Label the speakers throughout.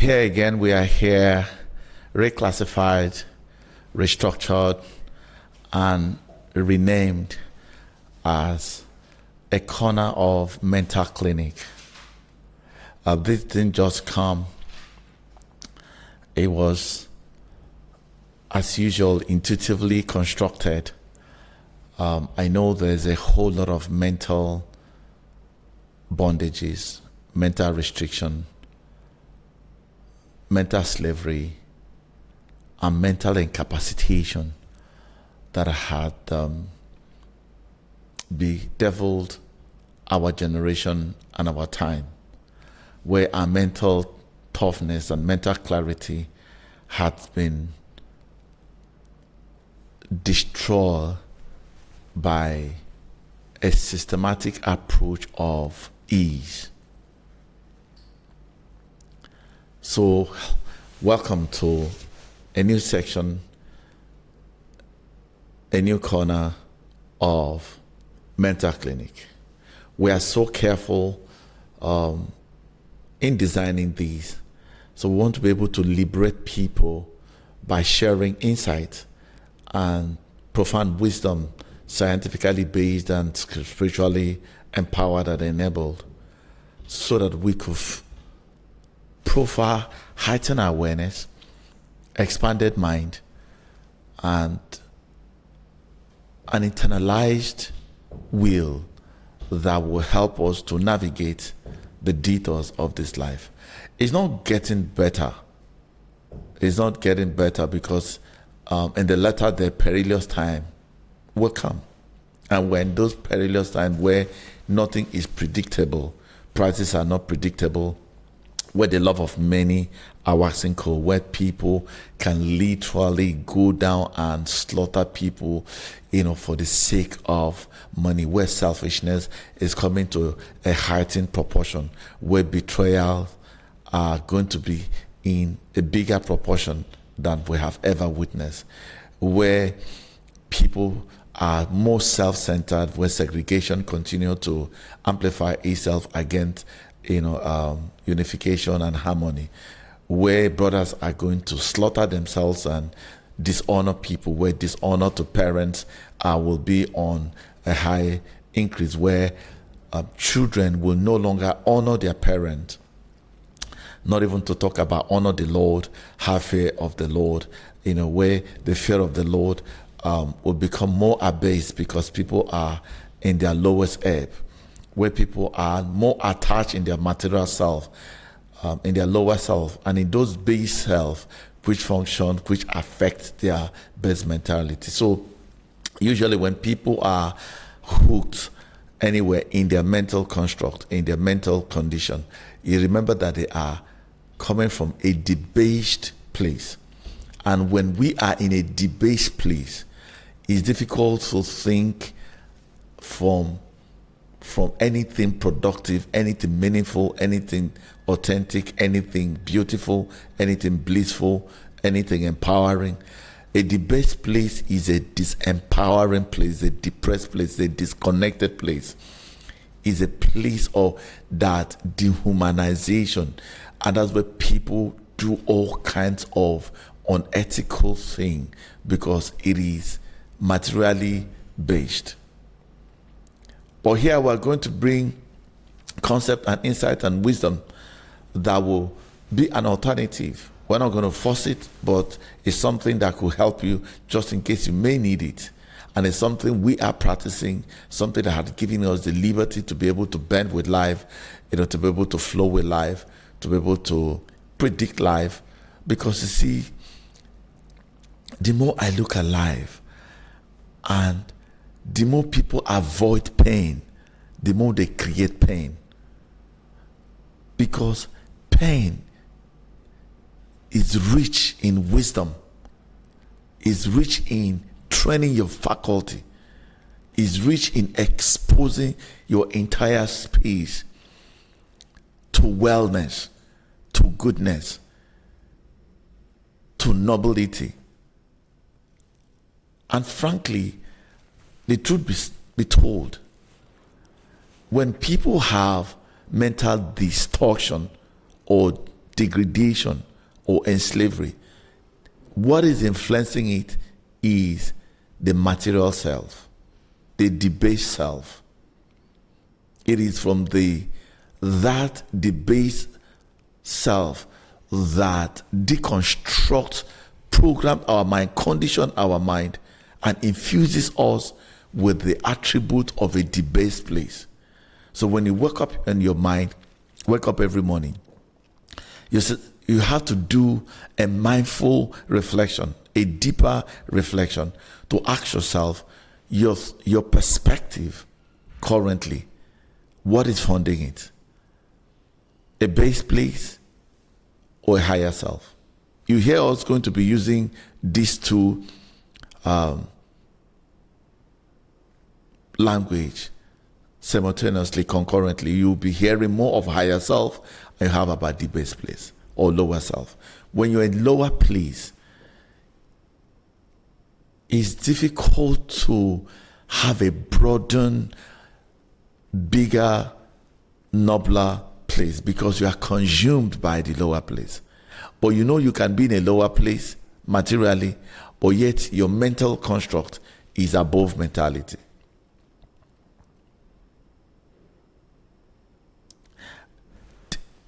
Speaker 1: Here again, we are here, reclassified, restructured, and renamed as a corner of mental clinic. This didn't just come. It was, as usual, intuitively constructed. I know there's a whole lot of mental bondages, mental restriction, mental slavery, and mental incapacitation that had bedeviled our generation and our time, where our mental toughness and mental clarity had been destroyed by a systematic approach of ease. So, welcome to a new section, a new corner of mental clinic. We are so careful in designing these. So we want to be able to liberate people by sharing insight and profound wisdom, scientifically based and spiritually empowered and enabled, so that we could profile, heighten our awareness, expanded mind, and an internalized will that will help us to navigate the detours of this life. It's not getting better. It's not getting better because in the latter, the perilous time will come. And when those perilous times where nothing is predictable, prices are not predictable, where the love of many are waxing cold, where people can literally go down and slaughter people, for the sake of money, where selfishness is coming to a heightened proportion, where betrayal are going to be in a bigger proportion than we have ever witnessed, where people are more self-centered, where segregation continue to amplify itself against unification and harmony, where brothers are going to slaughter themselves and dishonor people, where dishonor to parents will be on a high increase, where children will no longer honor their parents, not even to talk about honor the Lord, have fear of the Lord, where the fear of the Lord will become more abased because people are in their lowest ebb, where people are more attached in their material self, in their lower self, and in those base self which function, which affect their base mentality. So usually when people are hooked anywhere in their mental construct, in their mental condition, you remember that they are coming from a debased place. And when we are in a debased place, it's difficult to think from anything productive, anything meaningful, anything authentic, anything beautiful, anything blissful, anything empowering. A debased place is a disempowering place, a depressed place, a disconnected place. Is a place of that dehumanization. And that's where people do all kinds of unethical things because it is materially based. But here we're going to bring concept and insight and wisdom that will be an alternative. We're not going to force it, but it's something that could help you just in case you may need it. And it's something we are practicing, something that has given us the liberty to be able to bend with life, to be able to flow with life, to be able to predict life. Because you see, the more I look at life and the more people avoid pain, the more they create pain. Because pain is rich in wisdom, is rich in training your faculty, is rich in exposing your entire space to wellness, to goodness, to nobility. And frankly, the truth be told, when people have mental distortion or degradation or enslavery, what is influencing it is the material self, the debased self. It is from that debased self that deconstructs, program our mind, condition our mind, and infuses us with the attribute of a debased place. So when you wake up in your mind, wake up every morning, you have to do a mindful reflection, a deeper reflection, to ask yourself your perspective currently. What is funding it? A base place or a higher self? You hear us going to be using these two language simultaneously, concurrently. You'll be hearing more of higher self and you have about the base place or lower self. When you're in lower place, it's difficult to have a broadened, bigger, nobler place because you are consumed by the lower place. But you can be in a lower place materially, but yet your mental construct is above mentality.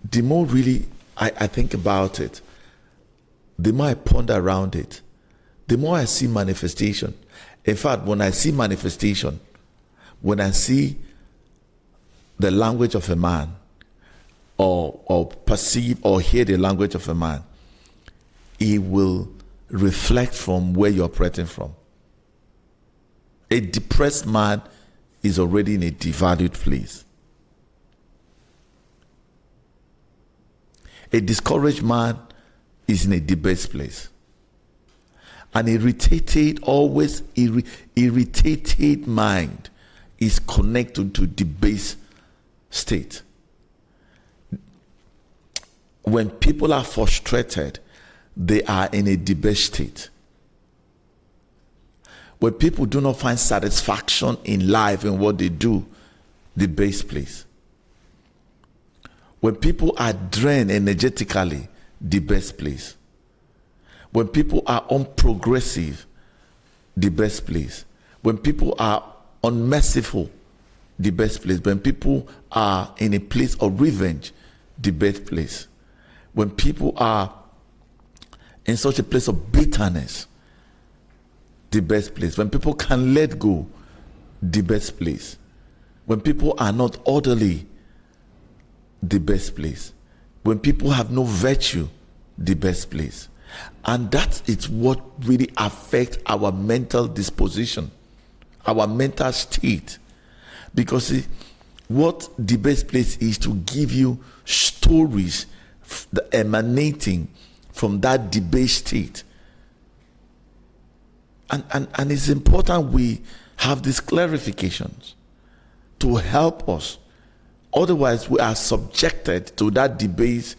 Speaker 1: The more really I think about it, the more I ponder around it, the more I see manifestation. In fact, when I see manifestation, when I see the language of a man, or perceive or hear the language of a man, it will reflect from where you're operating from. A depressed man is already in a devalued place. A discouraged man is in a debased place. An always irritated mind is connected to debased state. When people are frustrated, they are in a debased state. When people do not find satisfaction in life and what they do, debased place. When people are drained energetically, debased place. When people are unprogressive, debased place. When people are unmerciful, debased place. When people are in a place of revenge, debased place. When people are in such a place of bitterness, the best place. When people can let go, the best place. When people are not orderly, the best place. When people have no virtue, the best place. And that is what really affects our mental disposition, our mental state. Because what the best place is to give you stories emanating from that debased state. And it's important we have these clarifications to help us. Otherwise, we are subjected to that debased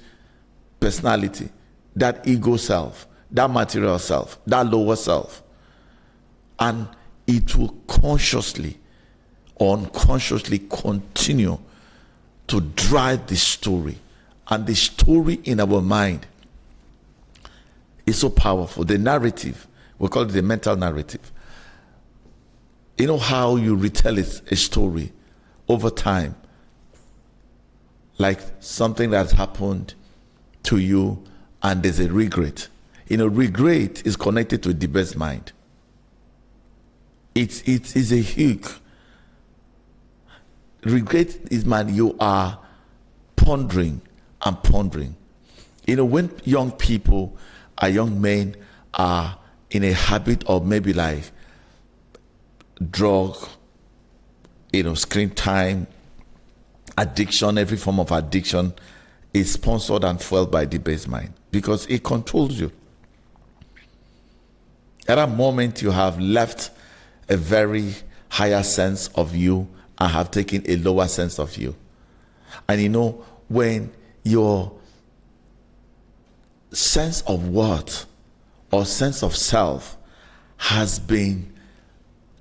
Speaker 1: personality, that ego self, that material self, that lower self. And it will consciously or unconsciously continue to drive the story. And the story in our mind is so powerful. The narrative, we call it the mental narrative. You know how you retell a story over time, like something that's happened to you and there's a regret. Regret is connected to the best mind. It is a hook. Regret is, man, you are pondering and pondering. When young people, young men are in a habit of maybe like drug, screen time, addiction, every form of addiction is sponsored and fueled by the base mind because it controls you. At a moment you have left a very higher sense of you and have taken a lower sense of you. And when your sense of worth or sense of self has been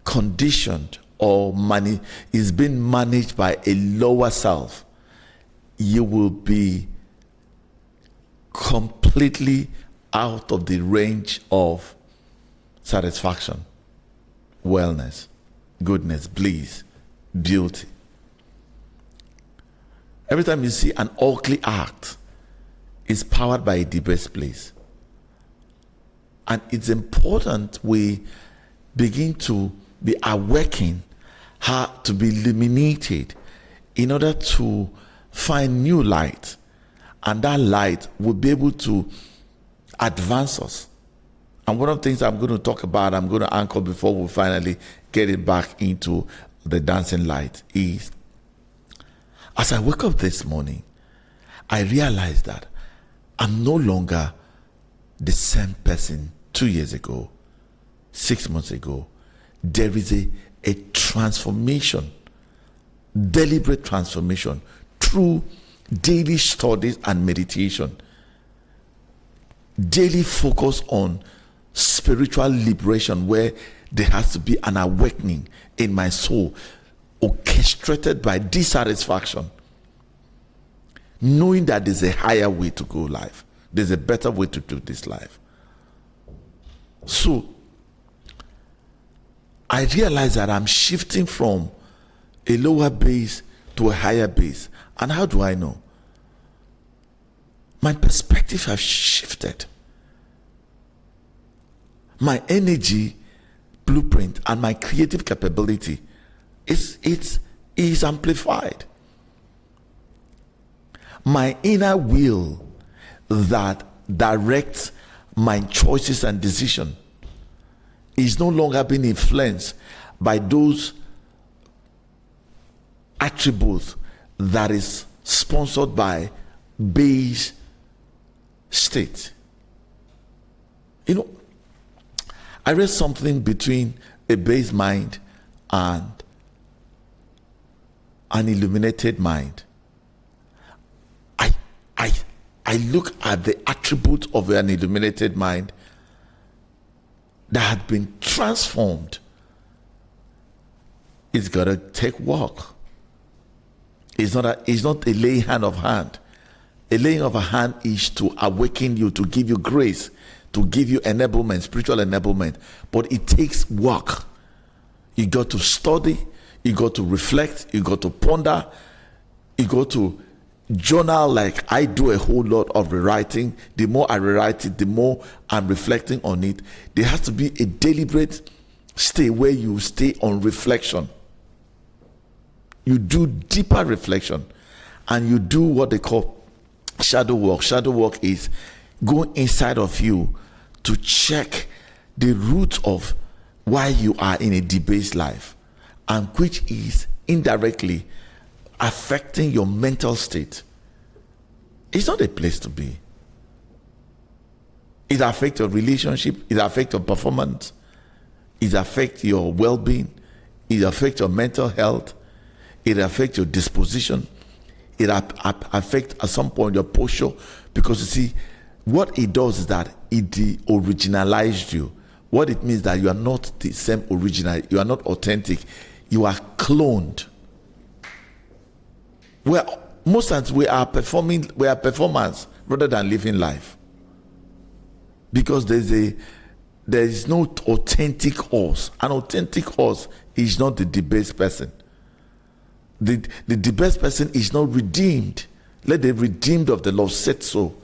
Speaker 1: conditioned or is being managed by a lower self, you will be completely out of the range of satisfaction, wellness, goodness, bliss, beauty. Every time you see an ugly act, it's powered by a debased place. And it's important we begin to be awakened how to be illuminated in order to find new light. And that light will be able to advance us. And one of the things I'm going to talk about, I'm going to anchor before we finally get it back into the dancing light, is as I wake up this morning, I realize that I'm no longer the same person 2 years ago, 6 months ago. There is a transformation, deliberate transformation through daily studies and meditation, daily focus on spiritual liberation, where there has to be an awakening in my soul, orchestrated by dissatisfaction, knowing that there's a higher way to go life, there's a better way to do this life. So I realize that I'm shifting from a lower base to a higher base. And how do I know? My perspective has shifted. My energy blueprint and my creative capability is amplified. My inner will that directs my choices and decisions is no longer being influenced by those attributes that is sponsored by base state. You know, I read something between a base mind and an illuminated mind. I look at the attributes of an illuminated mind that had been transformed. It's got to take work. It's not a laying hand of hand. A laying of a hand is to awaken you, to give you grace, to give you enablement, spiritual enablement. But it takes work. You got to study, you got to reflect, you got to ponder, you got to journal. Like I do a whole lot of rewriting. The more I rewrite it, the more I'm reflecting on it. There has to be a deliberate stay where you stay on reflection. You do deeper reflection and you do what they call shadow work. Shadow work is going inside of you to check the root of why you are in a debased life, and which is indirectly affecting your mental state. It's not a place to be. It affects your relationship, it affects your performance, it affects your well-being, it affects your mental health, it affects your disposition, it affects at some point your posture, because you see, what it does is that it de-originalized you. What it means that you are not the same original, you are not authentic, you are cloned. Well, most times we are performers rather than living life, because there is no authentic us. An authentic us is not the debased person. The debased person is not redeemed. Let the redeemed of the Lord say so.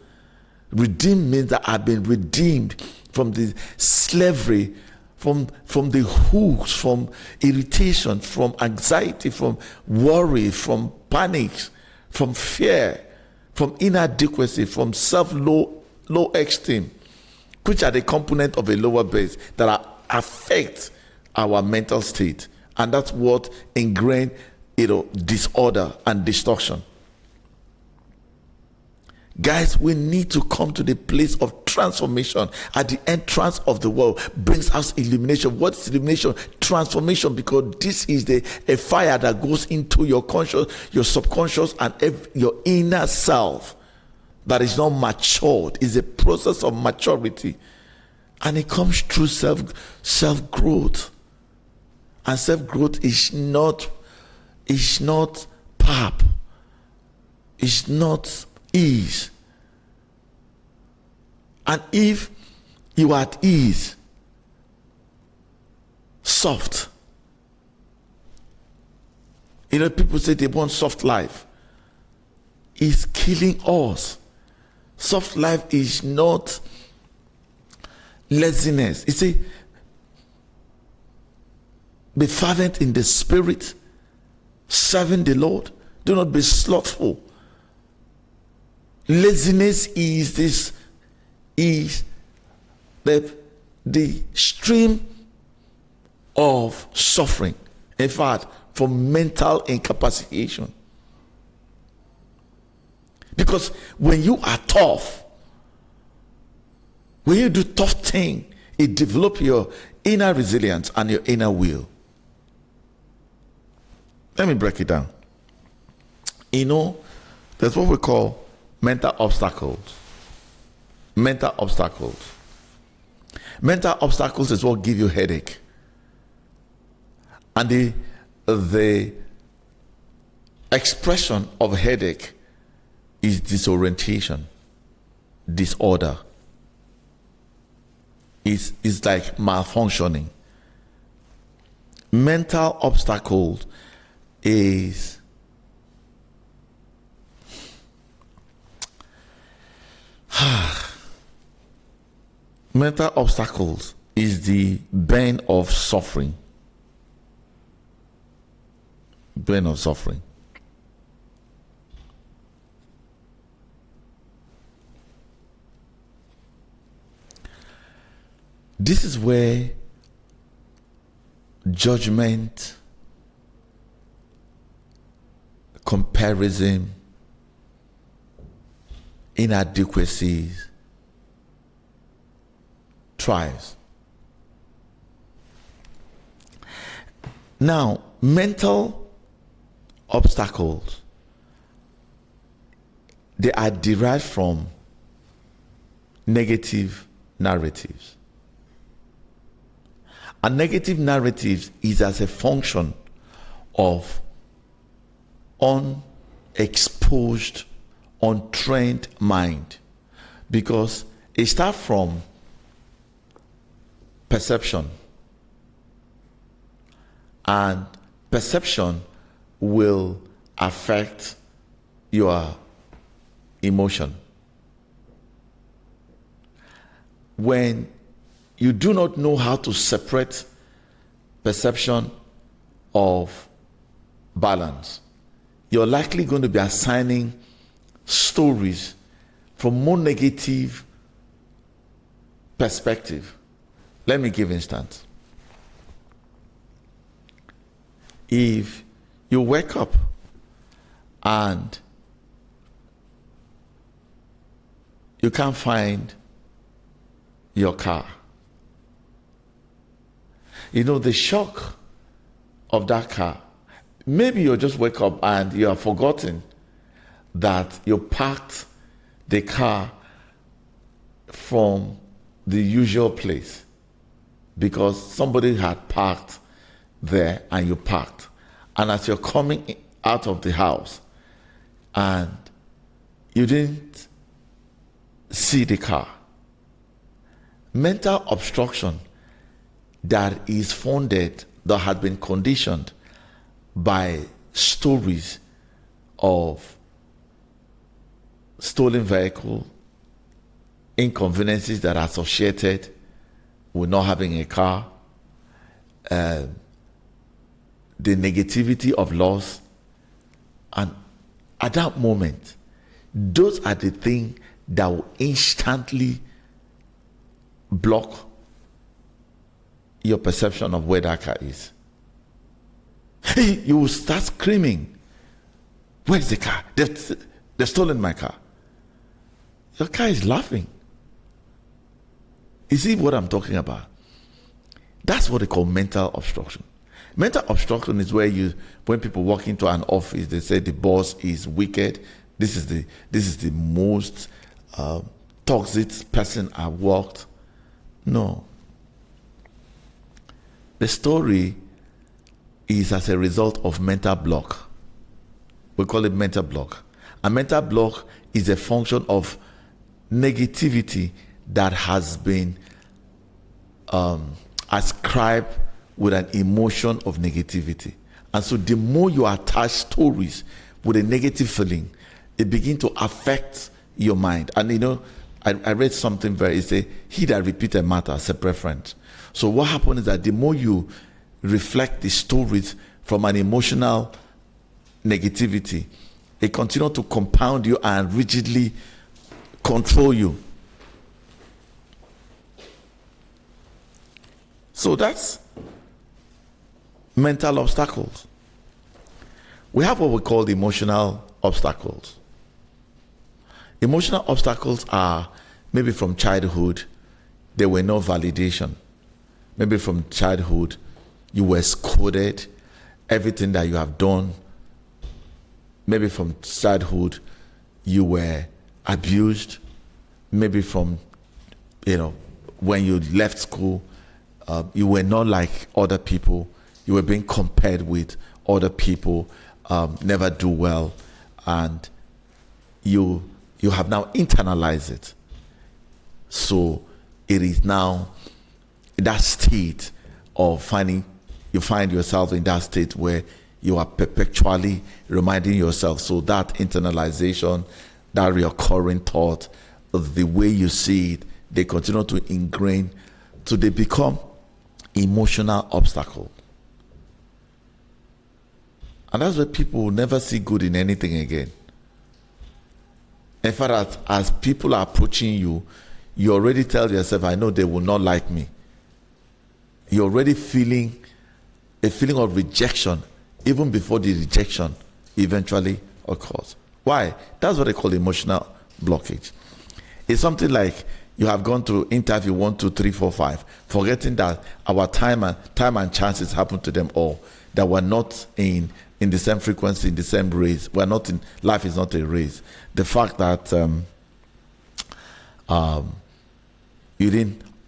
Speaker 1: Redeemed means that I've been redeemed from the slavery, from the hooks, from irritation, from anxiety, from worry, from panic, from fear, from inadequacy, from low esteem, which are the component of a lower base that affect our mental state, and that's what ingrained disorder and distortion. Guys, we need to come to the place of transformation. At the entrance of the world brings us illumination. What is illumination? Transformation, because this is a fire that goes into your conscious, your subconscious, and your inner self that is not matured. It's a process of maturity, and it comes through self-growth. And self-growth is not pap. It's not ease. And if you are at ease, soft, people say they want soft life. It's killing us. Soft life is not laziness. You see, be fervent in the spirit, serving the Lord. Do not be slothful. Laziness is the stream of suffering. In fact, for mental incapacitation. Because when you are tough, when you do tough things, it develops your inner resilience and your inner will. Let me break it down. There's what we call mental obstacles. Mental obstacles. Mental obstacles is what give you headache. And the expression of headache is disorientation, disorder. It's like malfunctioning. Mental obstacles is mental obstacles is the bane of suffering. Bane of suffering. This is where judgment, comparison, inadequacies thrives. Now, mental obstacles, they are derived from negative narratives. And negative narratives is as a function of unexposed, untrained mind, because it starts from perception, and perception will affect your emotion. When you do not know how to separate perception of balance, you're likely going to be assigning stories from more negative perspective. Let me give instance. If you wake up and you can't find your car, the shock of that car, maybe you just wake up and you have forgotten that you parked the car from the usual place because somebody had parked there and you parked. And as you're coming out of the house and you didn't see the car, mental obstruction that is founded, that had been conditioned by stories of stolen vehicle, inconveniences that are associated with not having a car, the negativity of loss. And at that moment, those are the things that will instantly block your perception of where that car is. You will start screaming, "Where's the car? They've stolen my car." Your car is laughing. You see what I'm talking about? That's what they call mental obstruction. Mental obstruction is when people walk into an office, they say the boss is wicked. This is the most toxic person I've worked. No. The story is as a result of mental block. We call it mental block. A mental block is a function of negativity that has been ascribed with an emotion of negativity. And so the more you attach stories with a negative feeling, it begins to affect your mind. And I read something it say, he that repeated matter as a preference. So what happens is that the more you reflect the stories from an emotional negativity, it continues to compound you and rigidly control you. So that's mental obstacles. We have what we call emotional obstacles. Emotional obstacles are maybe from childhood, there were no validation. Maybe from childhood, you were scolded, everything that you have done. Maybe from childhood, you were abused. Maybe from, when you left school, you were not like other people. You were being compared with other people, never do well, and you have now internalized it. So it is now that state of you find yourself in that state where you are perpetually reminding yourself. So that internalization, that recurring thought, the way you see it, they continue to ingrain till they become emotional obstacle. And that's why people will never see good in anything again. In fact, as people are approaching you, you already tell yourself, I know they will not like me. You're already feeling a feeling of rejection even before the rejection eventually occurs. Why? That's what they call emotional blockage. It's something like you have gone through interview 1, 2, 3, 4, 5, forgetting that our time and chances happen to them all, that we're not in the same frequency, in the same race. We're not in life is not a race. The fact that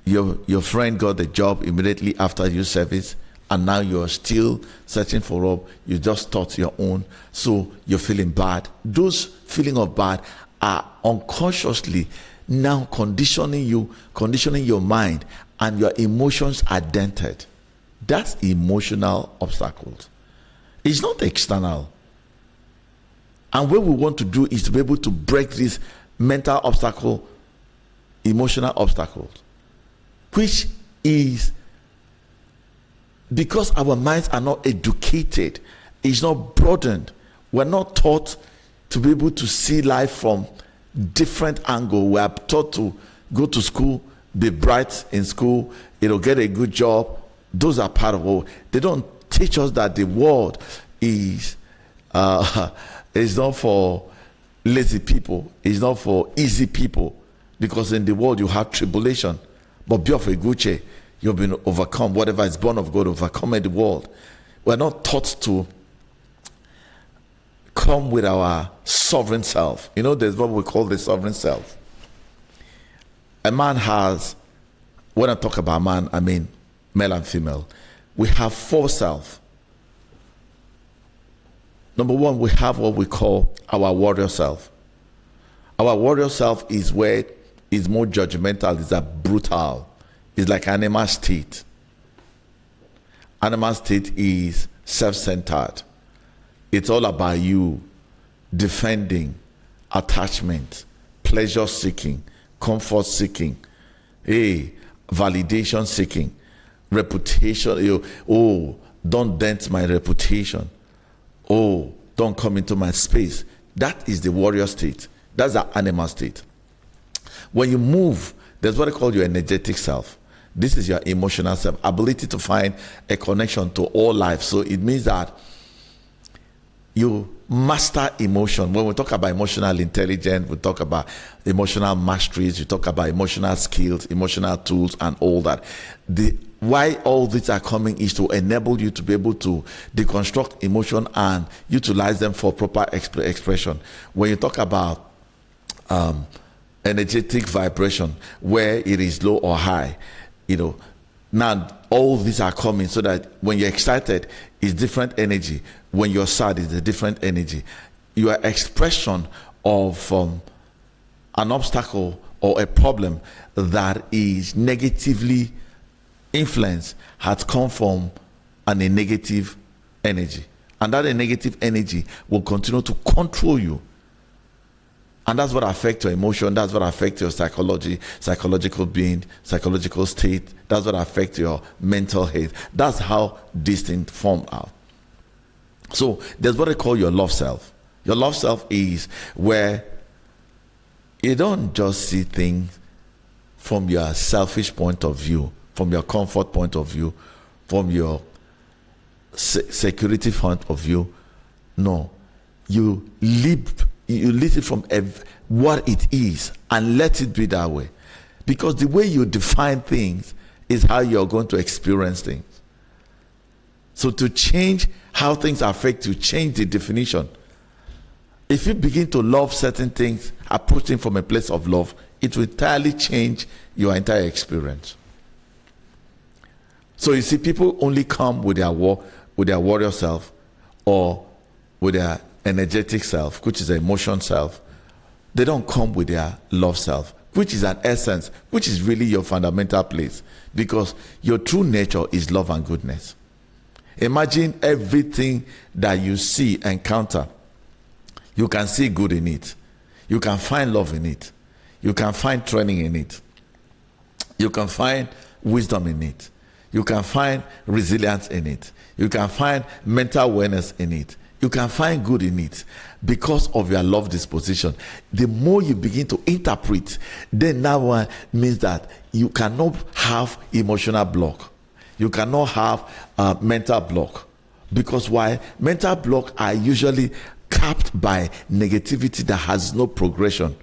Speaker 1: your friend got the job immediately after your service, and now you're still searching for a job. You just thought your own, so you're feeling bad. Those feeling of bad are unconsciously now conditioning your mind, and your emotions are dented. That's emotional obstacles. It's not external. And what we want to do is to be able to break this mental obstacle, emotional obstacles, which is because our minds are not educated, it's not broadened. We're not taught to be able to see life from different angle. We are taught to go to school, be bright in school, get a good job. Those are part of what they don't teach us, that the world is not for lazy people, it's not for easy people, because in the world you have tribulation, but be of a good cheer, you've been overcome. Whatever is born of God overcome in the world. We're not taught to come with our sovereign self. There's what we call the sovereign self. A man has, when I talk about man, I mean male and female. We have 4 self. Number 1, we have what we call our warrior self. Our warrior self is where it's more judgmental, it's brutal. It's like animal state. Animal state is self-centered. It's all about you, defending, attachment, pleasure seeking, comfort seeking, validation seeking, reputation. Don't dent my reputation. Don't come into my space. That is the warrior state. That's the animal state. When you move, there's what I call your energetic self. This is your emotional self, ability to find a connection to all life. So it means that you master emotion. When we talk about emotional intelligence, we talk about emotional masteries, we talk about emotional skills, emotional tools, and all that. Why all these are coming is to enable you to be able to deconstruct emotion and utilize them for proper expression. When you talk about energetic vibration, where it is low or high, now all these are coming, so that when you're excited, it's different energy. When you're sad, it's a different energy. Your expression of an obstacle or a problem that is negatively influenced has come from a negative energy. And that negative energy will continue to control you. And that's what affects your emotion. That's what affects your psychology, psychological being, psychological state. That's what affects your mental health. That's how these things form out. So there's what I call your love self. Your love self is where you don't just see things from your selfish point of view, from your comfort point of view, from your security point of view. No, you live it from what it is and let it be that way, because the way you define things is how you're going to experience things. So to change how things affect you, change the definition. If you begin to love certain things, approaching from a place of love, it will entirely change your entire experience. So you see, people only come with their warrior self, or with their energetic self, which is the emotion self. They don't come with their love self, which is an essence, which is really your fundamental place, because your true nature is love and goodness. Imagine everything that you see, encounter, you can see good in it. You can find love in it. You can find training in it. You can find wisdom in it. You can find resilience in it. You can find mental awareness in it. You can find good in it because of your love disposition. The more you begin to interpret, then that one means that you cannot have emotional block. You cannot have a mental block. Because why? Mental blocks are usually capped by negativity that has no progression.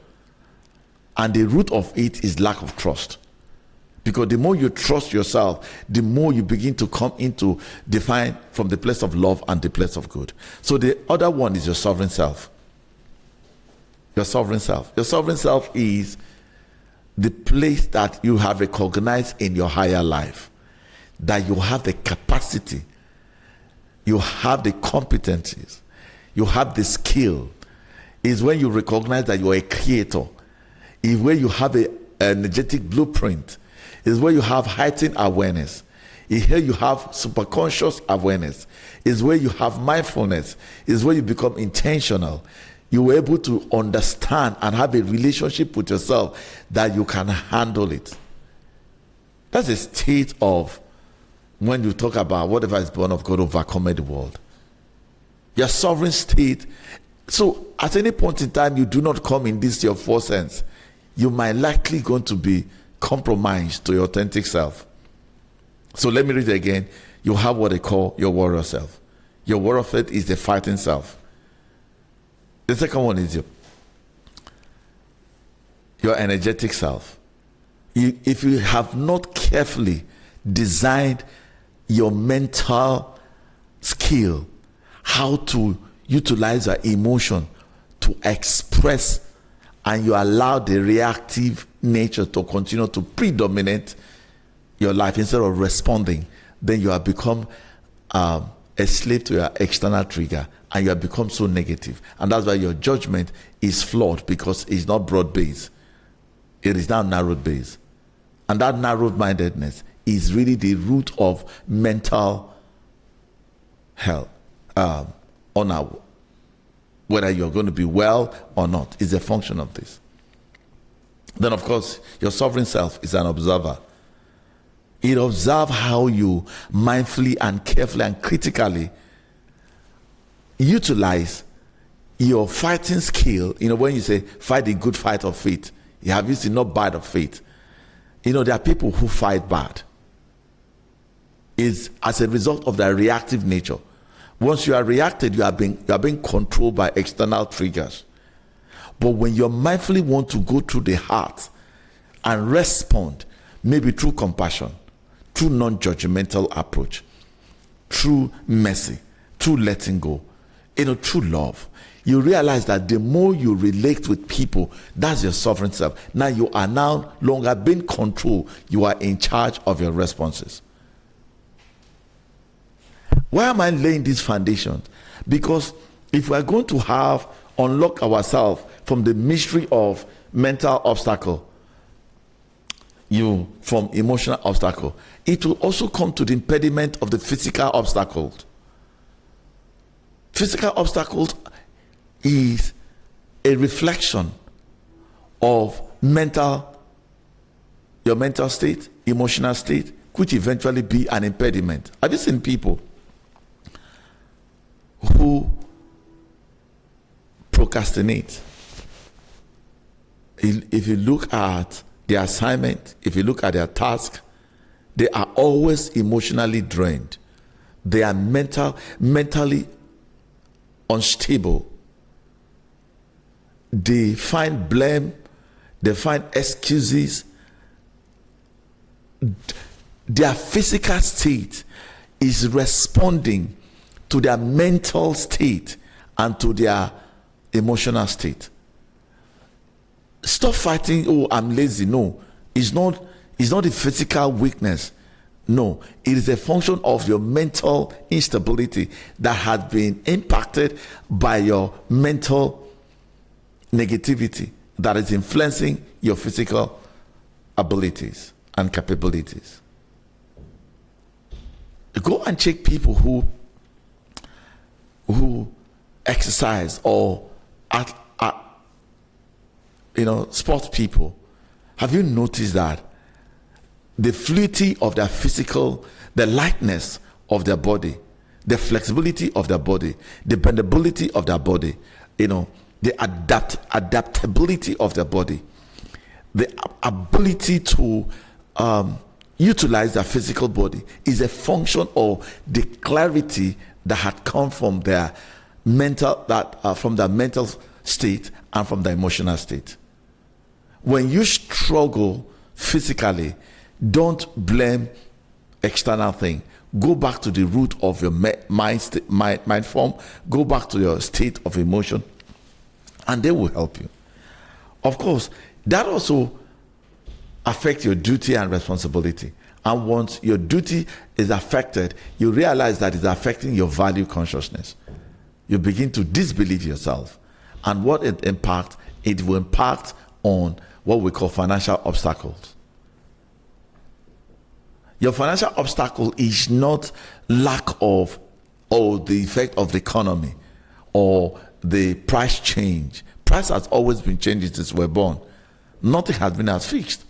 Speaker 1: And the root of it is lack of trust. Because the more you trust yourself, the more you begin to come into define from the place of love and the place of good. So the other one is your sovereign self. Your sovereign self. Your sovereign self is the place that you have recognized in your higher life, that you have the capacity, you have the competencies, you have the skill. Is when you recognize that you are a creator. Is where you have an energetic blueprint. Is where you have heightened awareness. Is here you have superconscious awareness. Is where you have mindfulness. Is where you become intentional. You are able to understand and have a relationship with yourself that you can handle it. That's a state of when you talk about whatever is born of God overcoming the world. Your sovereign state. So at any point in time you do not come in this your fourth sense, you might likely going to be compromised to your authentic self. So let me read it again. You have what they call your warrior self. Your warrior self is the fighting self. The second one is your energetic self. If you have not carefully designed your mental skill, how to utilize your emotion to express, and you allow the reactive nature to continue to predominate your life instead of responding, then you have become a slave to your external trigger, and you have become so negative. And that's why your judgment is flawed, because it's not broad-based. It is now narrow-based. And that narrow-mindedness is really the root of mental health. Whether you're going to be well or not is a function of this. Then, of course, your sovereign self is an observer. It observes how you mindfully and carefully and critically utilize your fighting skill. You know, when you say fight the good fight of faith, you have used not bad of faith. You know, there are people who fight bad. It's as a result of their reactive nature. Once you are reacted, you are being controlled by external triggers. But when you mindfully want to go through the heart and respond, maybe through compassion, through non-judgmental approach, through mercy, through letting go, through love, you realize that the more you relate with people, that's your sovereign self. Now you are no longer being controlled. You are in charge of your responses. Why am I laying this foundation? Because if we are going to unlock ourselves from the mystery of mental obstacle, from emotional obstacle, it will also come to the impediment of the physical obstacles. Physical obstacles is a reflection of your mental state, emotional state, which eventually be an impediment. Have you seen people who procrastinate? If you look at their assignment, if you look at their task, they are always emotionally drained. They are mentally unstable. They find blame, they find excuses. Their physical state is responding to their mental state and to their emotional state. Stop fighting, oh, I'm lazy. No, it's not a physical weakness. No, it is a function of your mental instability that has been impacted by your mental negativity that is influencing your physical abilities and capabilities. Go and check people who exercise or sports people. Have you noticed that the fluidity of their physical, the lightness of their body, the flexibility of their body, the bendability of their body, the adaptability of their body, the ability to utilize their physical body is a function of the clarity that had come from their mental state and from their emotional state. When you struggle physically, don't blame external thing. Go back to the root of your mind form. Go back to your state of emotion, and they will help you. Of course, that also affects your duty and responsibility. And once your duty is affected, you realize that it's affecting your value consciousness. You begin to disbelieve yourself. And what it impacts, it will impact on what we call financial obstacles. Your financial obstacle is not lack of or the effect of the economy or the price change. Price has always been changing since we're born. Nothing has been as fixed.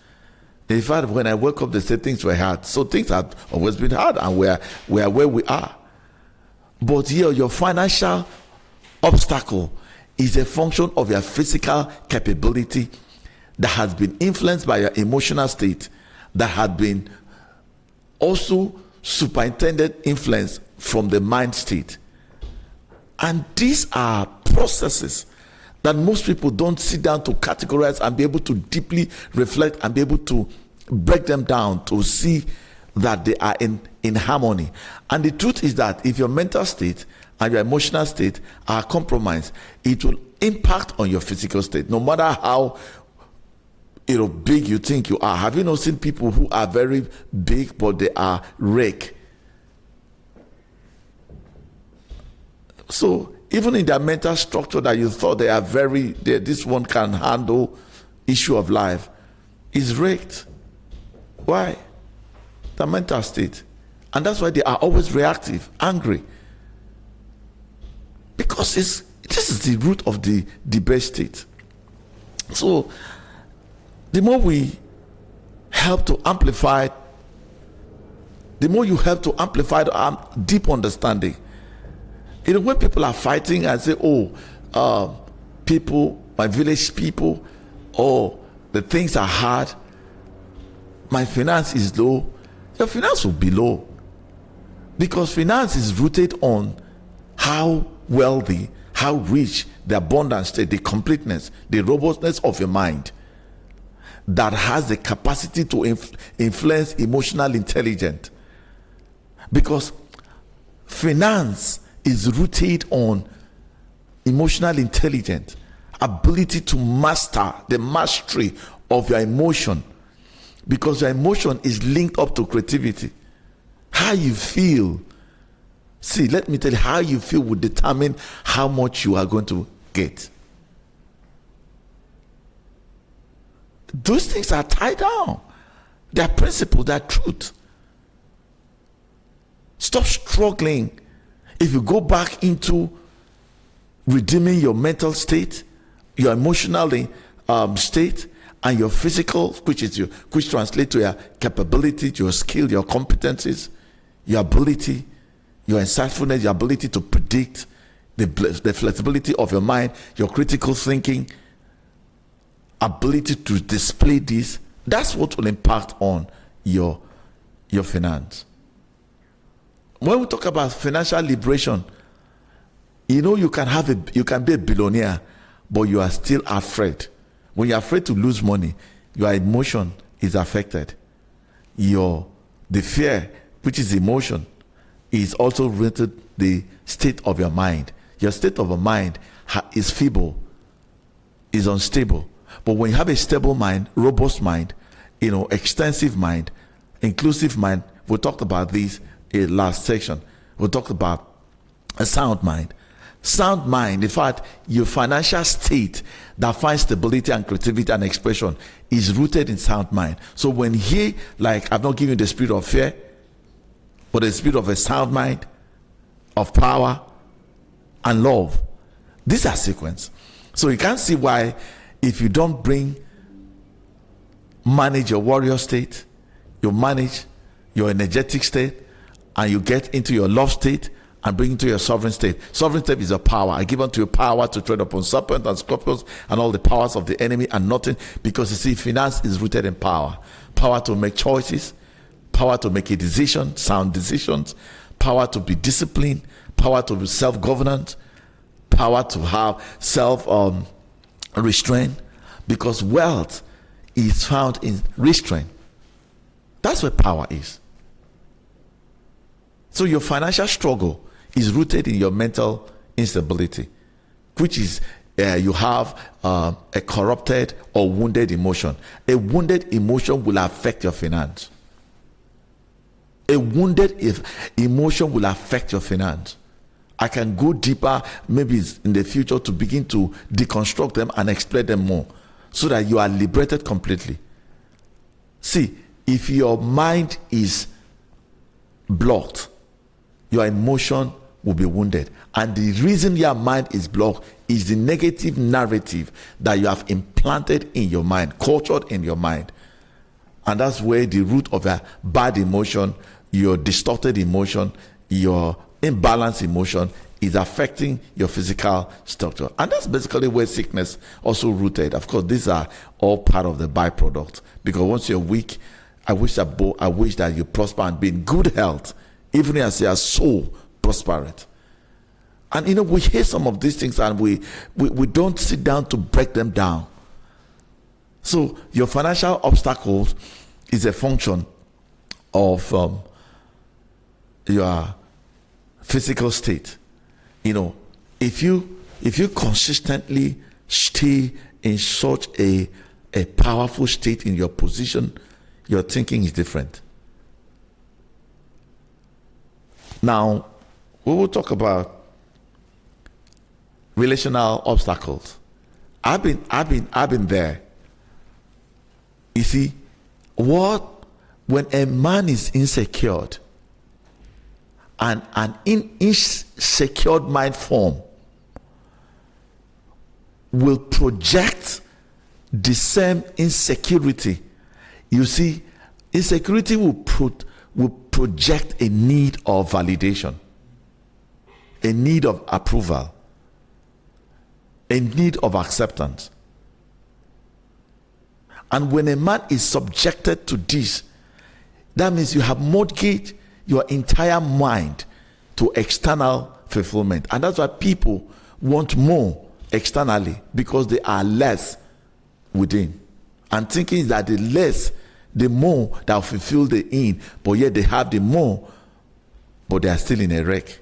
Speaker 1: In fact, when I woke up, they said things were hard. So things have always been hard, and we are where we are. But here, your financial obstacle is a function of your physical capability that has been influenced by your emotional state, that had been also superintended influence from the mind state. And these are processes that most people don't sit down to categorize and be able to deeply reflect and be able to break them down to see that they are in harmony. And the truth is that if your mental state and your emotional state are compromised, it will impact on your physical state, no matter how big you think you are. Have you not seen people who are very big but they are rake? So even in their mental structure that you thought this one can handle issue of life, is raked. Why? The mental state. And that's why they are always reactive, angry. Because this is the root of the base state. So the more we help to amplify, the more you help to amplify the deep understanding. When people are fighting and say, people, my village people, the things are hard, my finance is low, your finance will be low. Because finance is rooted on how wealthy, how rich, the abundant state, the completeness, the robustness of your mind that has the capacity to influence emotional intelligence. Because finance is rooted on emotional intelligence, ability to master the mastery of your emotion, because your emotion is linked up to creativity. How you feel, let me tell you, how you feel will determine how much you are going to get. Those things are tied down. They are principles, they are truth. Stop struggling. If you go back into redeeming your mental state, your emotional state, and your physical, which translates to your capability, your skill, your competencies, your ability, your insightfulness, your ability to predict, the flexibility of your mind, your critical thinking, ability to display this, that's what will impact on your finance. When we talk about financial liberation, you can be a billionaire, but you are still afraid. When you're afraid to lose money, your emotion is affected. The fear, which is emotion, is also related to the state of your mind. Your state of your mind is feeble, is unstable. But when you have a stable mind, robust mind, extensive mind, inclusive mind, we talked about this in last section. We talked about a sound mind. Sound mind, in fact, your financial state that finds stability and creativity and expression is rooted in sound mind. So when I've not given you the spirit of fear, but the spirit of a sound mind, of power and love, these are sequence. So you can't see why, if you don't manage your warrior state, you manage your energetic state, and you get into your love state and bring into your sovereign state. Sovereign state is a power. I give unto you power to tread upon serpents and scorpions and all the powers of the enemy, and nothing, because you see, finance is rooted in power. Power to make choices, power to make a decision, sound decisions, power to be disciplined, power to be self-governant, power to have self-restraint, because wealth is found in restraint. That's where power is. So your financial struggle is rooted in your mental instability, which is you have a corrupted or wounded emotion. A wounded emotion will affect your finance. A wounded emotion will affect your finance. I can go deeper maybe in the future to begin to deconstruct them and explain them more so that you are liberated completely. See, if your mind is blocked, your emotion will be wounded. And the reason your mind is blocked is the negative narrative that you have implanted in your mind, cultured in your mind. And that's where the root of a bad emotion, your distorted emotion, your imbalanced emotion is affecting your physical structure. And that's basically where sickness also rooted. Of course, these are all part of the byproduct. Because once you're weak, I wish that you prosper and be in good health, even as your soul prospereth. And we hear some of these things and we don't sit down to break them down. So your financial obstacles is a function of your physical state. If you consistently stay in such a powerful state in your position, your thinking is different. Now, we will talk about relational obstacles. I've been there. You see, when a man is insecure and an insecure mind form will project the same insecurity. You see, insecurity will project a need of validation, a need of approval, a need of acceptance. And when a man is subjected to this, that means you have mortgaged your entire mind to external fulfillment. And that's why people want more externally, because they are less within. And thinking that the more that will fulfill the in, but yet they have the more, but they are still in a wreck.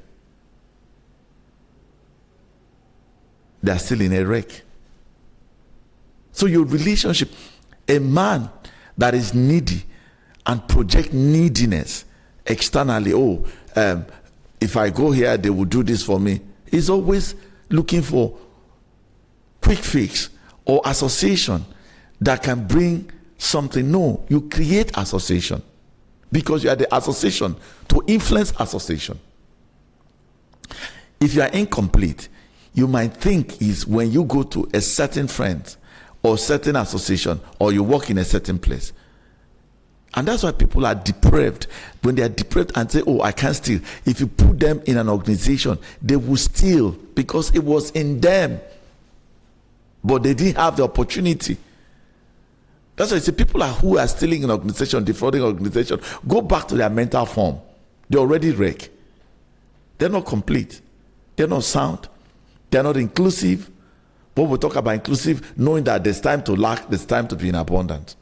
Speaker 1: They are still in a wreck. So your relationship, a man that is needy and project neediness externally, if I go here, they will do this for me, is always looking for quick fix or association that can bring something. No, you create association because you are the association to influence association. If you are incomplete, you might think is when you go to a certain friend or certain association or you work in a certain place. And that's why people are depraved. When they are depraved and say, oh, I can't steal. If you put them in an organization, they will steal because it was in them. But they didn't have the opportunity. That's why I say people who are stealing in organization, defrauding organization, go back to their mental form. They're already wrecked. They're not complete. They're not sound. They're not inclusive. When we talk about inclusive, knowing that there's time to lack, there's time to be in abundance.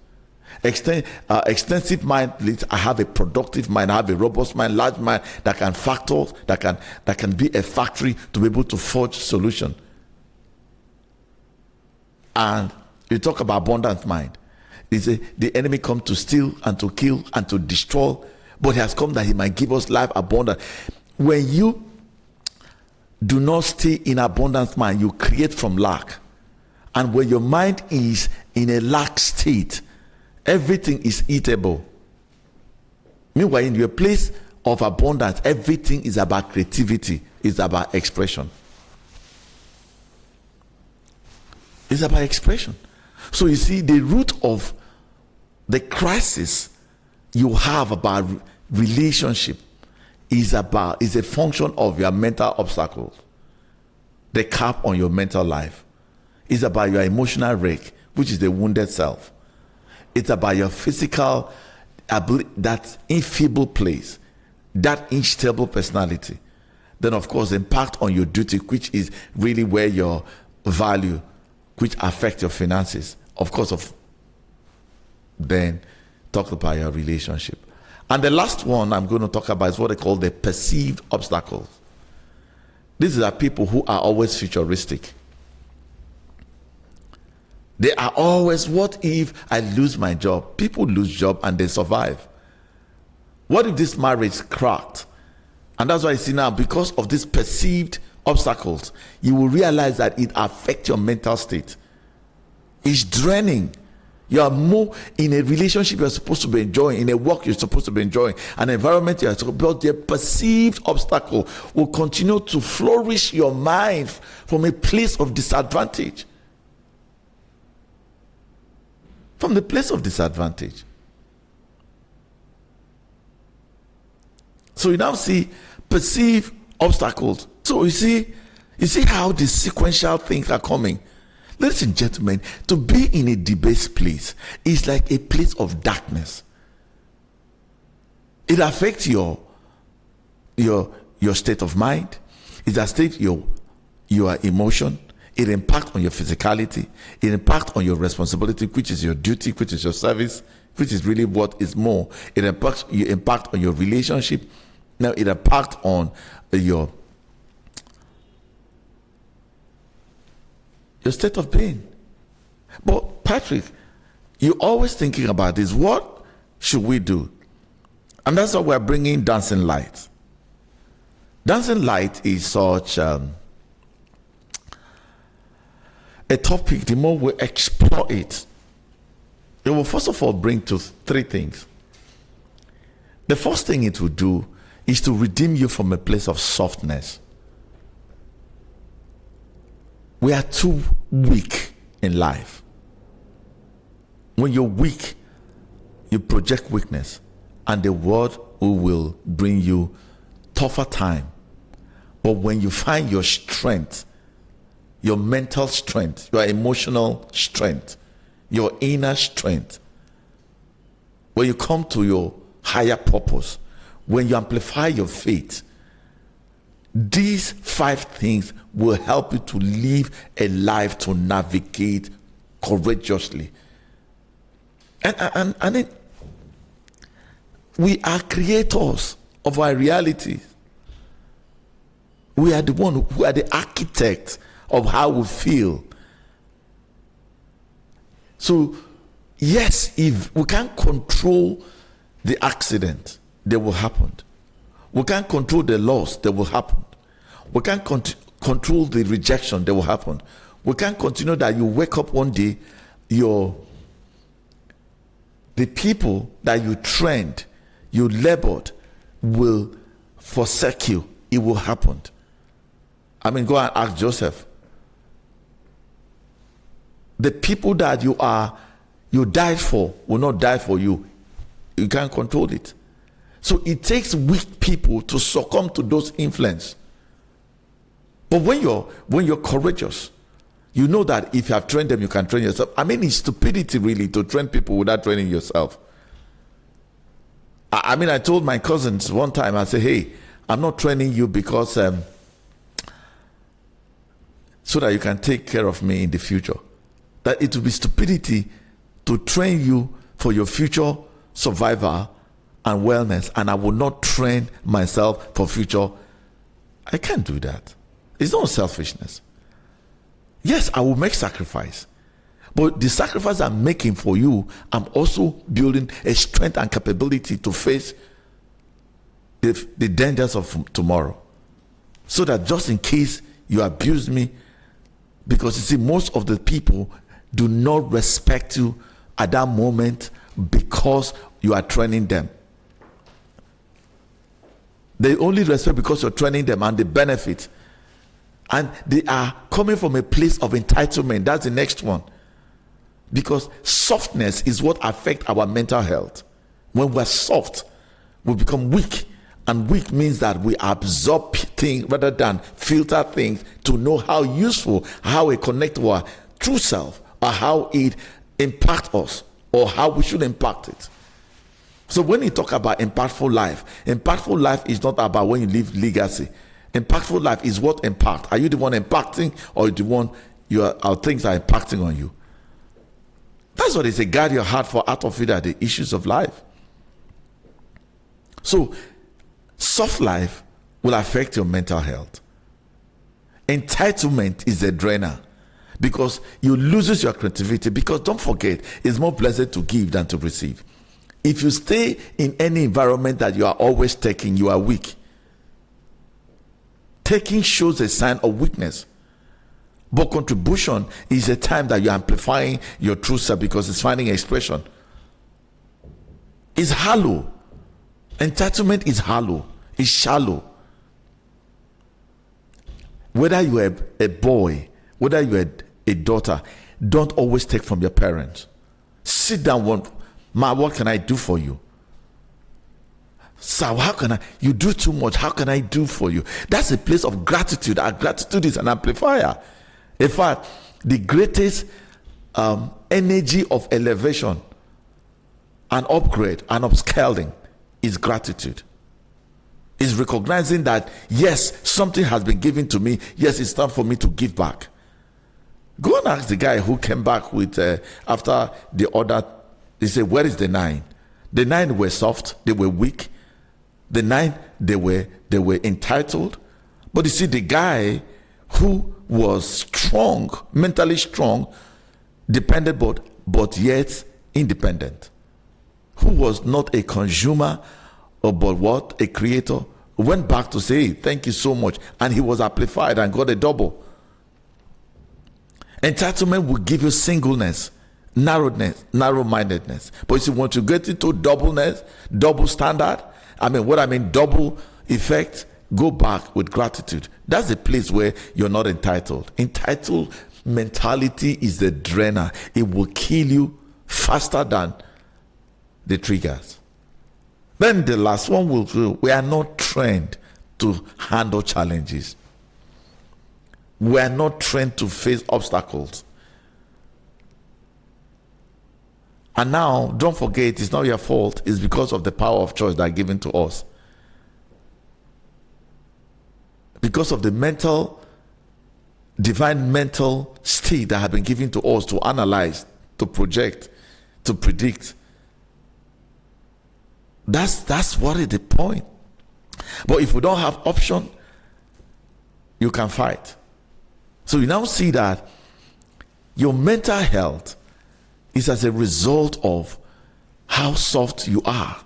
Speaker 1: Extensive mind leads. I have a productive mind. I have a robust mind, large mind that can factor, that can be a factory to be able to forge solution. And you talk about abundant mind. The enemy come to steal and to kill and to destroy, but he has come that he might give us life abundant. When you do not stay in abundant mind, you create from lack. And when your mind is in a lack state, everything is eatable. Meanwhile, in your place of abundance, everything is about creativity, it's about expression. It's about expression. So you see, the root of the crisis you have about relationship is a function of your mental obstacles, the cap on your mental life. It's about your emotional wreck, which is the wounded self. It's about your physical ability, that enfeebled place, that unstable personality. Then, of course, impact on your duty, which is really where your value, which affect your finances. Of course, then talk about your relationship. And the last one I'm going to talk about is what they call the perceived obstacles. These are people who are always futuristic. They are always, what if I lose my job? People lose job and they survive. What if this marriage cracked? And that's why you see now, because of these perceived obstacles, you will realize that it affects your mental state. It's draining. You are more in a relationship you're supposed to be enjoying, in a work you're supposed to be enjoying, an environment you're supposed to be, but the perceived obstacle will continue to flourish your mind from a place of disadvantage. From the place of disadvantage. So you now see perceived obstacles. So you see how the sequential things are coming. Ladies and gentlemen, to be in a debased place is like a place of darkness. It affects your state of mind. It affects your emotion. It impacts on your physicality. It impacts on your responsibility, which is your duty, which is your service, which is really what is more. It impacts on your relationship. Now it impacts on your state of being. But Patrick, you're always thinking about this. What should we do? And that's why we're bringing Dancing Light. Dancing Light is such a topic. The more we explore it, it will first of all bring to three things. The first thing it will do is to redeem you from a place of softness. We are too weak in life. When you're weak, you project weakness, and the world will bring you tougher time. But when you find your strength, your mental strength, your emotional strength, your inner strength, when you come to your higher purpose, when you amplify your faith, these 5 things will help you to live a life to navigate courageously. And we are creators of our reality. We are the one who are the architects of how we feel. So, yes, if we can't control the accident, they will happen. We can't control the loss, that will happen. We can't control the rejection, that will happen. We can't continue that you wake up one day, your the people that you trained, you labored, will forsake you. It will happen. I mean, go and ask Joseph. The people that you died for will not die for you. You can't control it. So it takes weak people to succumb to those influence. But when you're courageous, you know that if you have trained them, you can train yourself. I mean, it's stupidity really to train people without training yourself. I mean, I told my cousins one time, I said, hey, I'm not training you because so that you can take care of me in the future. That it will be stupidity to train you for your future survival and wellness, and I will not train myself for future. I can't do that. It's not selfishness. Yes, I will make sacrifice, but the sacrifice I'm making for you, I'm also building a strength and capability to face the dangers of tomorrow, so that just in case you abuse me, because you see, most of the people do not respect you at that moment because you are training them. They only respect because you're training them and they benefit. And they are coming from a place of entitlement. That's the next one. Because softness is what affects our mental health. When we're soft, we become weak. And weak means that we absorb things rather than filter things to know how useful, how it connects to our true self, or how it impacts us, or how we should impact it. So when you talk about impactful life is not about when you leave legacy. Impactful life is what impact. Are you the one impacting, or the one our things are impacting on you? That's what they say. Guard your heart, for out of it are the issues of life. So soft life will affect your mental health. Entitlement is a drainer, because you loses your creativity. Because don't forget, it's more blessed to give than to receive. If you stay in any environment that you are always taking, you are weak. Taking shows a sign of weakness. But contribution is a time that you're amplifying your true self, because it's finding expression. It's hollow. Entitlement is hollow. It's shallow. Whether you're a boy, whether you're a daughter, don't always take from your parents. Sit down, Ma, what can I do for you? So how can you do too much? How can I do for you? That's a place of gratitude. Our gratitude is an amplifier. In fact, the greatest energy of elevation and upgrade and upscaling is gratitude. Is recognizing that, yes, something has been given to me. Yes, it's time for me to give back. Go and ask the guy who came back with after the order. He said, where is the 9? The 9 were soft, they were weak. The 9, they were entitled. But you see, the guy who was strong, mentally strong, dependent, but yet independent, who was not a consumer, but what? A creator, went back to say, hey, thank you so much. And he was amplified and got a double. Entitlement will give you singleness, narrowness, narrow-mindedness. But you see, once you get into doubleness, double standard, double effect, go back with gratitude. That's the place where you're not entitled. Entitled mentality is the drainer. It will kill you faster than the triggers. Then the last one will be, we are not trained to handle challenges. We are not trained to face obstacles. And now, don't forget, it's not your fault. It's because of the power of choice that are given to us. Because of the divine mental state that have been given to us to analyze, to project, to predict. That's what is the point. But if we don't have option, you can fight. So you now see that your mental health is as a result of how soft you are.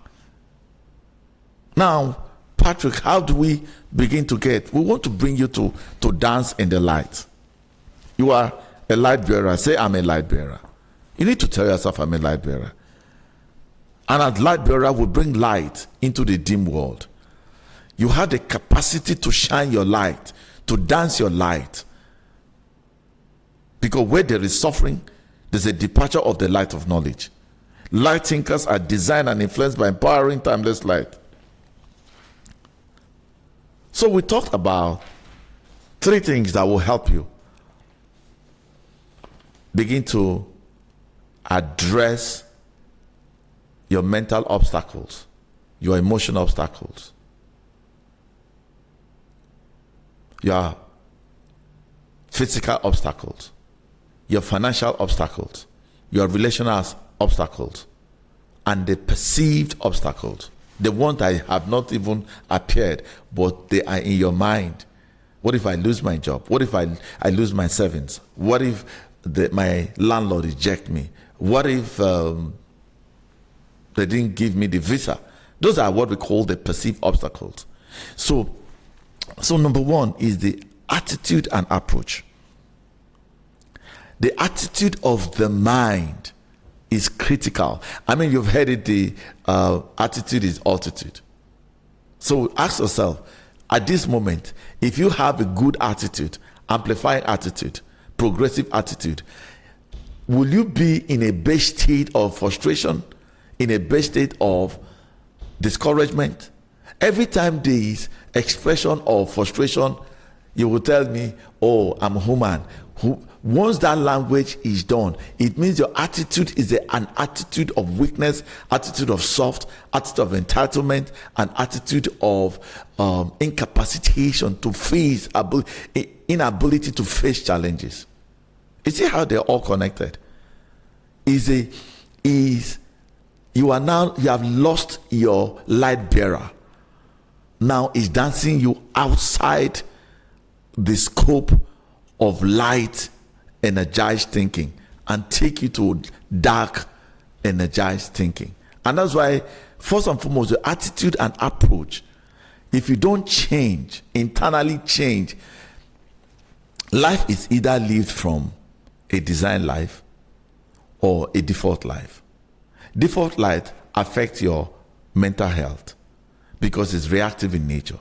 Speaker 1: Now, Patrick, how do we begin to we want to bring you to dance in the light. You are a light bearer. Say, I'm a light bearer. You need to tell yourself, I'm a light bearer. And as light bearer will bring light into the dim world. You have the capacity to shine your light, to dance your light. Because where there is suffering, there's a departure of the light of knowledge. Light thinkers are designed and influenced by empowering timeless light. So we talked about 3 things that will help you begin to address your mental obstacles, your emotional obstacles, your physical obstacles, your financial obstacles, your relational obstacles, and the perceived obstacles, the ones that have not even appeared, but they are in your mind. What if I lose my job? What if I lose my savings? What if my landlord reject me? What if they didn't give me the visa? Those are what we call the perceived obstacles. So number 1 is the attitude and approach. The attitude of the mind is critical. I mean, you've heard it, the attitude is altitude. So ask yourself, at this moment, if you have a good attitude, amplifying attitude, progressive attitude, will you be in a base state of frustration, in a base state of discouragement? Every time there is expression of frustration, you will tell me, oh, I'm human. Once that language is done, it means your attitude is an attitude of weakness, attitude of soft, attitude of entitlement, an attitude of incapacitation to face, inability to face challenges. You see how they're all connected? You have lost your light bearer. Now is dancing you outside the scope of light energized thinking and take you to dark energized thinking. And that's why, first and foremost, the attitude and approach, if you don't change, internally change, life is either lived from a designed life or a default life. Default life affects your mental health because it's reactive in nature.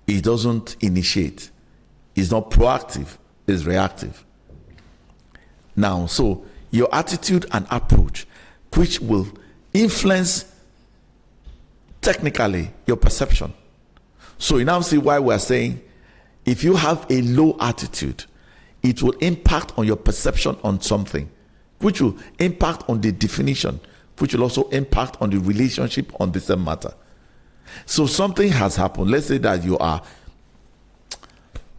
Speaker 1: It doesn't initiate. It's not proactive, it's reactive. Now, so your attitude and approach, which will influence technically your perception. So you now see why we're saying if you have a low attitude, it will impact on your perception on something, which will impact on the definition, which will also impact on the relationship on the same matter. So something has happened. Let's say that you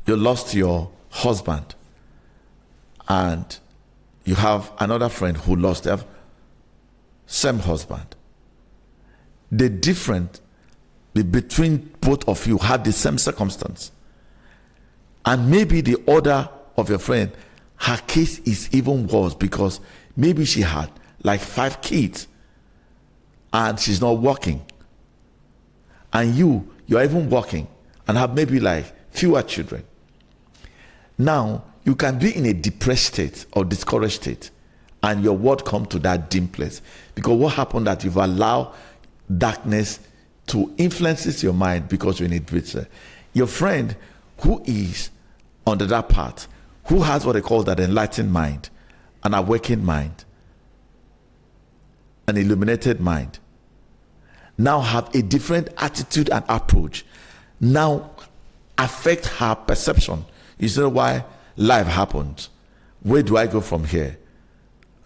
Speaker 1: lost your husband and you have another friend who lost their same husband. The difference between both of you had the same circumstance. And maybe the other of your friend, her case is even worse because maybe she had like 5 kids and she's not working. And you're even working and have maybe like fewer children. Now, you can be in a depressed state or discouraged state and your word come to that dim place. Because what happened that you've allowed darkness to influence your mind because you're in it. Your friend who is under that path, who has what they call that enlightened mind, an awakened mind, an illuminated mind, now have a different attitude and approach, now affect her perception. You see why life happens. Where do I go from here?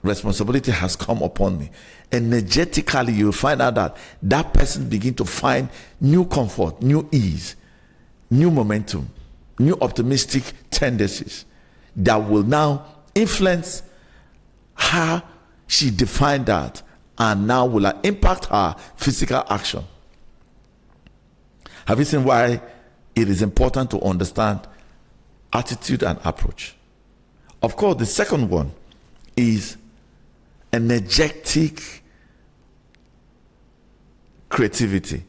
Speaker 1: Responsibility has come upon me. Energetically, you'll find out that that person begin to find new comfort, new ease, new momentum, new optimistic tendencies that will now influence how she defined that and now will impact her physical action. Have you seen why it is important to understand attitude and approach? Of course, the second one is energetic creativity.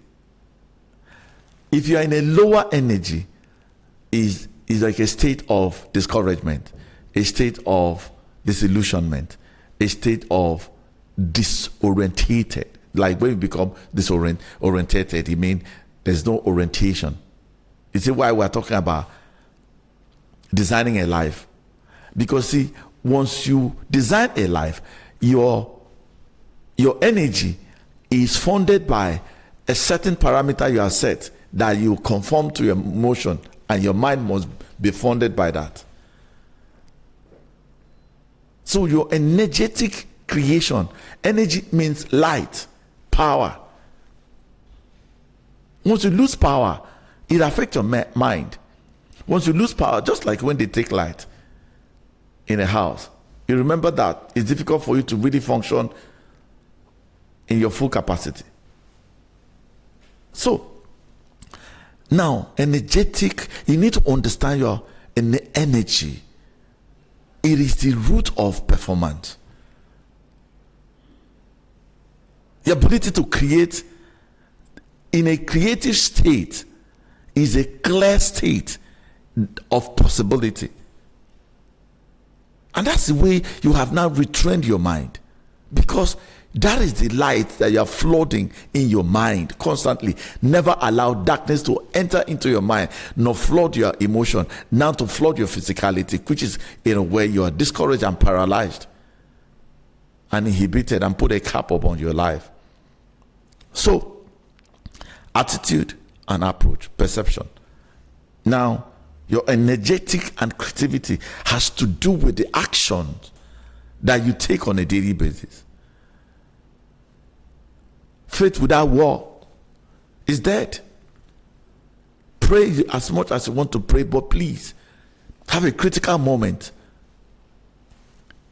Speaker 1: If you are in a lower energy, is like a state of discouragement, a state of disillusionment, a state of disorientated. Like when you become disorientated, it means there's no orientation. You see why we're talking about designing a life? Because see, once you design a life, your energy is funded by a certain parameter you have set that you conform to your emotion, and your mind must be funded by that. So your energetic creation, energy means light, power. Once you lose power, it affects your mind. Once you lose power, just like when they take light in a house, you remember that it's difficult for you to really function in your full capacity. So now, energetic, you need to understand your energy. It is the root of performance. The ability to create in a creative state is a clear state of possibility. And that's the way you have now retrained your mind, because that is the light that you are flooding in your mind constantly. Never allow darkness to enter into your mind, nor flood your emotion, now to flood your physicality, which is in a way you are discouraged and paralyzed and inhibited and put a cap upon your life. So, attitude and approach, perception. Now, your energetic and creativity has to do with the actions that you take on a daily basis. Faith without work is dead. Pray as much as you want to pray, but please have a critical moment.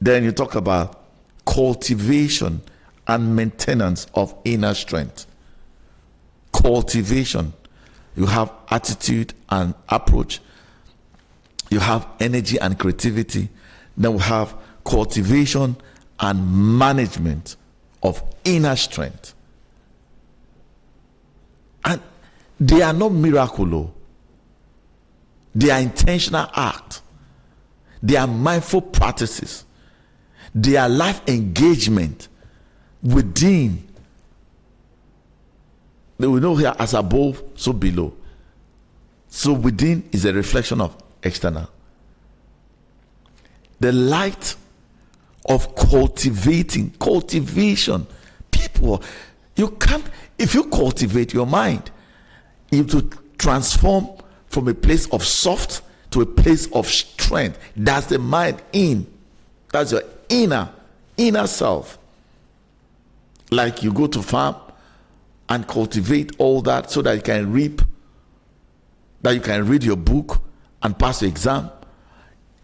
Speaker 1: Then you talk about cultivation and maintenance of inner strength. Cultivation. You have attitude and approach. You have energy and creativity. Then we have cultivation and management of inner strength. And they are not miraculous. They are intentional acts. They are mindful practices. They are life engagement within. We know here as above, so below. So within is a reflection of external. The light of cultivation. People, you can't, if you cultivate your mind, you have to transform from a place of soft to a place of strength. That's the mind in. That's your inner self. Like you go to farm and cultivate all that so that you can reap, that you can read your book and pass the exam.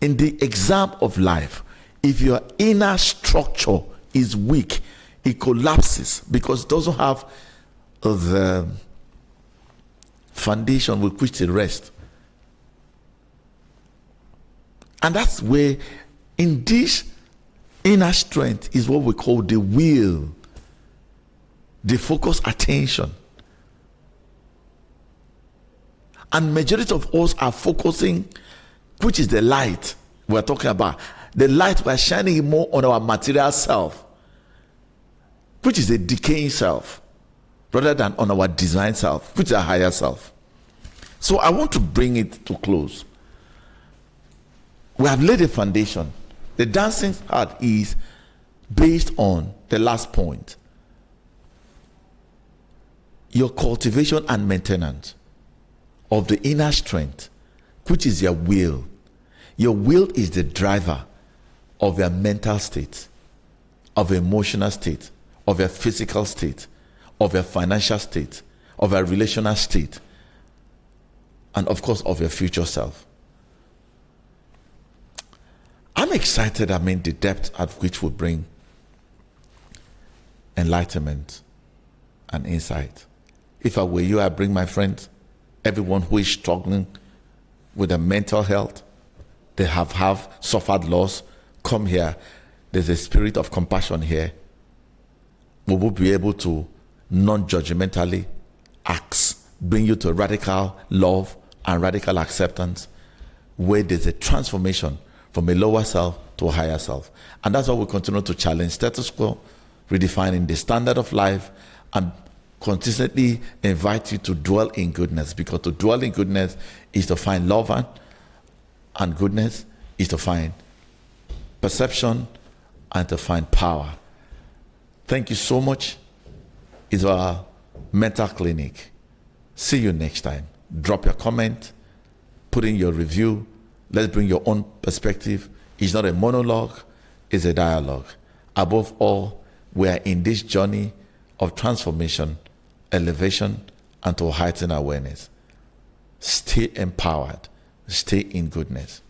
Speaker 1: In the exam of life, if your inner structure is weak, it collapses because it doesn't have the foundation with which to rest. And that's where, in this inner strength, is what we call the will, the focused attention. And majority of us are focusing, which is the light we're talking about. The light we're shining more on our material self, which is a decaying self, rather than on our divine self, which is a higher self. So I want to bring it to close. We have laid a foundation. The dancing heart is based on the last point. Your cultivation and maintenance of the inner strength, which is your will. Your will is the driver of your mental state, of your emotional state, of your physical state, of your financial state, of your relational state, and of course of your future self. I'm excited, the depth at which will bring enlightenment and insight. If I were you, I'd bring my friends, everyone who is struggling with their mental health, they have suffered loss, come here. There's a spirit of compassion here. We will be able to non-judgmentally bring you to radical love and radical acceptance, where there's a transformation from a lower self to a higher self. And that's why we continue to challenge status quo, redefining the standard of life, and consistently invite you to dwell in goodness, because to dwell in goodness is to find love, and goodness is to find perception and to find power. Thank you so much. It's our mental clinic. See you next time. Drop your comment, put in your review. Let's bring your own perspective. It's not a monologue, it's a dialogue. Above all, we are in this journey of transformation, elevation, and to heighten awareness. Stay empowered. Stay in goodness.